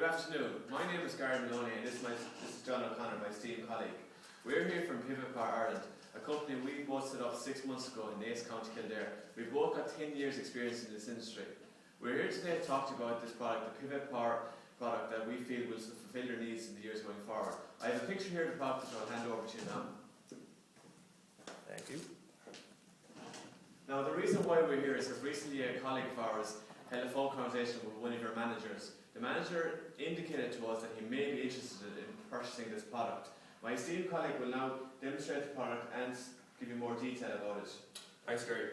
Good afternoon. My name is Gary Maloney and this is John O'Connor, my esteemed colleague. We're here from Pivot Power Ireland, a company we both set up 6 months ago in Naas, County Kildare. We've both got 10 years experience in this industry. We're here today to talk to you about this product, the Pivot Power product that we feel will fulfill your needs in the years going forward. I have a picture here of the product which I'll hand over to you now. Thank you. Now the reason why we're here is because recently a colleague of ours held a phone conversation with one of your managers. The manager indicated to us that he may be interested in purchasing this product. My esteemed colleague will now demonstrate the product and give you more detail about it. Thanks, Gary.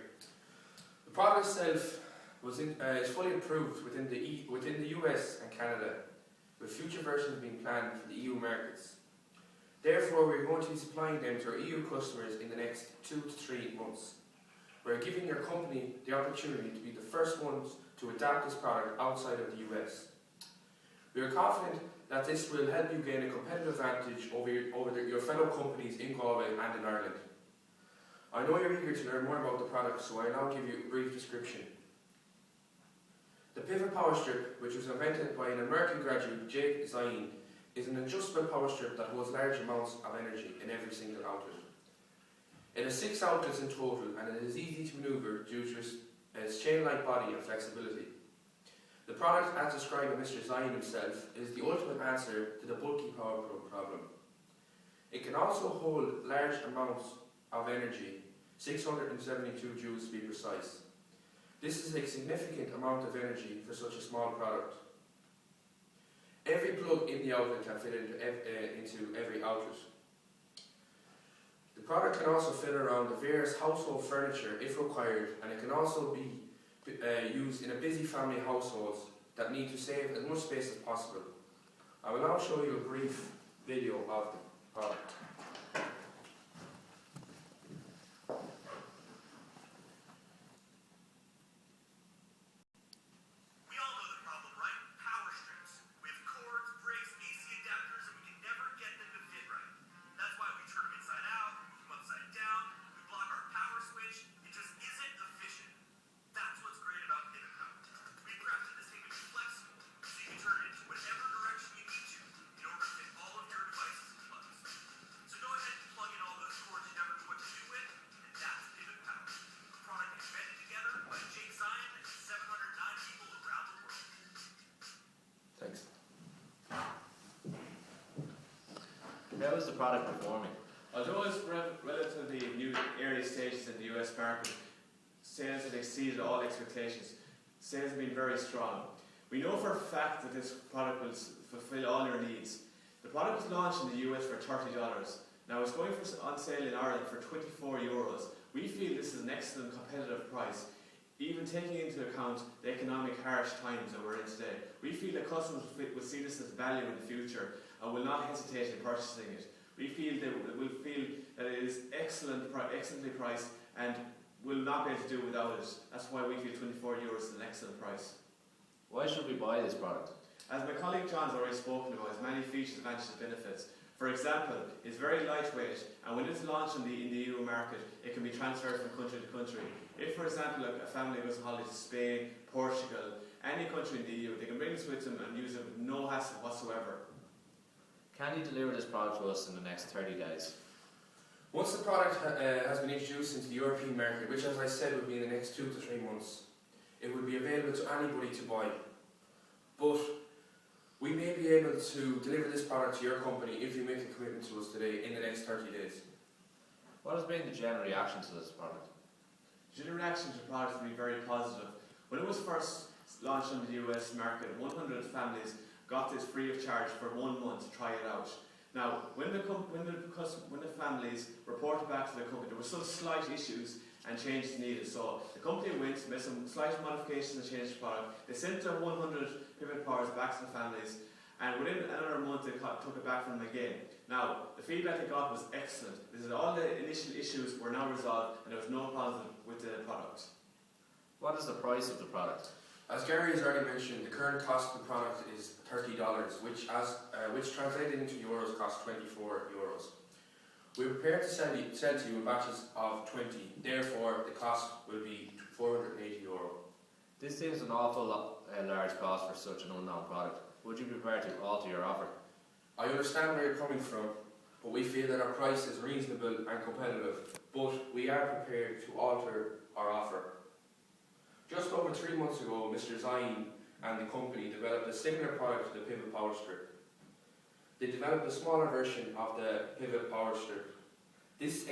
The product itself is fully approved within the US and Canada, with future versions being planned for the EU markets. Therefore, we're going to be supplying them to our EU customers in the next 2 to 3 months. We're giving your company the opportunity to be the first ones to adapt this product outside of the US. We are confident that this will help you gain a competitive advantage over your fellow companies in Galway and in Ireland. I know you're eager to learn more about the product, so I now give you a brief description. The Pivot Power Strip, which was invented by an American graduate, JOC, is an adjustable power strip that holds large amounts of energy in every single outlet. It has 6 outlets in total, and it is easy to maneuver due to its chain-like body and flexibility. The product, as described by Mr. Zion himself, is the ultimate answer to the bulky power problem. It can also hold large amounts of energy, 672 joules to be precise. This is a significant amount of energy for such a small product. Every plug in the outlet can fit into every outlet. The product can also fit around the various household furniture if required, and it can also be used in a busy family households that need to save as much space as possible. I will now show you a brief video of the product. Thanks. How is the product performing? Although it's relatively new early stages in the US market, sales have exceeded all expectations. Sales have been very strong. We know for a fact that this product will fulfill all your needs. The product was launched in the US for $30. Now it's going on sale in Ireland for €24. We feel this is an excellent competitive price, even taking into account the economic harsh times that we're in today. We feel that customers will see this as value in the future and will not hesitate in purchasing it. We feel that it is excellently priced and will not be able to do without it. That's why we feel €24 is an excellent price. Why should we buy this product? As my colleague John's already spoken about, it has many features, advantages, and benefits. For example, it's very lightweight, and when it's launched in the EU market, it can be transferred from country to country. If, for example, a family goes on holiday to Spain, Portugal, any country in the EU, they can bring this with them and use it with no hassle whatsoever. Can you deliver this product to us in the next 30 days? Once the product has been introduced into the European market, which as I said would be in the next 2 to 3 months, it will be available to anybody to buy. But we may be able to deliver this product to your company if you make a commitment to us today in the next 30 days. What has been the general reaction to this product? The general reaction to the product has been very positive. When it was first launched on the US market, 100 families got this free of charge for 1 month to try it out. Now, when the families reported back to the company, there were some slight issues and changes needed. So the company went, made some slight modifications and changed the product. They sent the 100 Pivot Powers back to the families, and within another month they took it back from them again. Now, the feedback they got was excellent. All the initial issues were now resolved and there was no problem with the product. What is the price of the product? As Gary has already mentioned, the current cost of the product is $30, which translated into euros costs €24. We are prepared to sell to you in batches of 20, therefore the cost will be €480. This seems an awful large cost for such an unknown product. Would you be prepared to alter your offer? I understand where you're coming from, but we feel that our price is reasonable and competitive, but we are prepared to alter our offer. Just over 3 months ago, Mr. Zine and the company developed a similar product to the Pivot Power Strip. They developed a smaller version of the Pivot Power Strip. This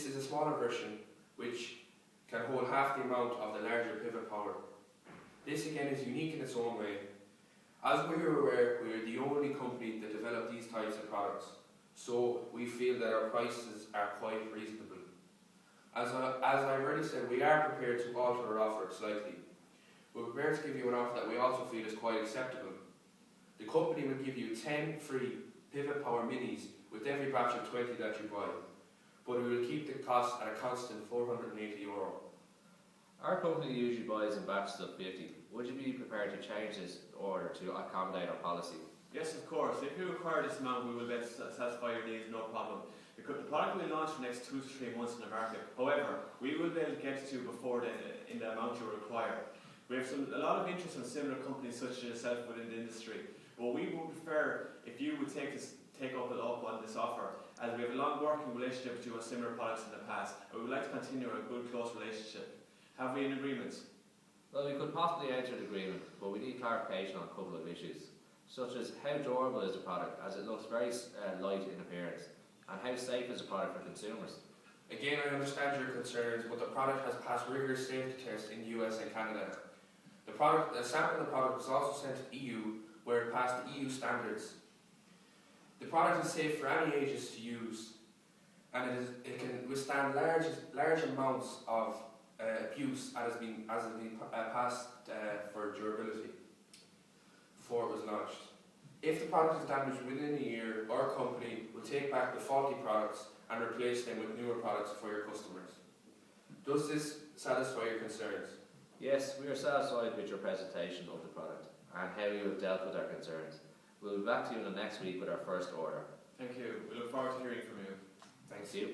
is a smaller version which can hold half the amount of the larger Pivot Power. This again is unique in its own way. As we are aware, we are the only company that develop these types of products, so we feel that our prices are quite reasonable. As I've already said, we are prepared to alter our offer slightly. We're prepared to give you an offer that we also feel is quite acceptable. The company will give you 10 free Pivot Power Minis with every batch of 20 that you buy, but we will keep the cost at a constant €480. Our company usually buys in batches of 50. Would you be prepared to change this order to accommodate our policy? Yes, of course. If you require this amount, we will be able to satisfy your needs, no problem. Because the product will be launched for the next 2 to 3 months in the market. However, we will be able to get to you before then in the amount you require. We have a lot of interest in similar companies such as yourself within the industry. But we would prefer if you would take up on this offer, as we have a long working relationship with you on similar products in the past, and we would like to continue a good, close relationship. Have we an agreement? Well, we could possibly enter an agreement, but we need clarification on a couple of issues, such as how durable is the product, as it looks very light in appearance, and how safe is the product for consumers. Again, I understand your concerns, but the product has passed rigorous safety tests in the US and Canada. A sample of the product was also sent to the EU, where it passed the EU standards. The product is safe for any ages to use, and it can withstand large amounts of abuse as has been passed for durability before it was launched. If the product is damaged within a year, our company will take back the faulty products and replace them with newer products for your customers. Does this satisfy your concerns? Yes, we are satisfied with your presentation of the product and how you have dealt with our concerns. We'll be back to you in the next week with our first order. Thank you. We look forward to hearing from you. Thanks. See you.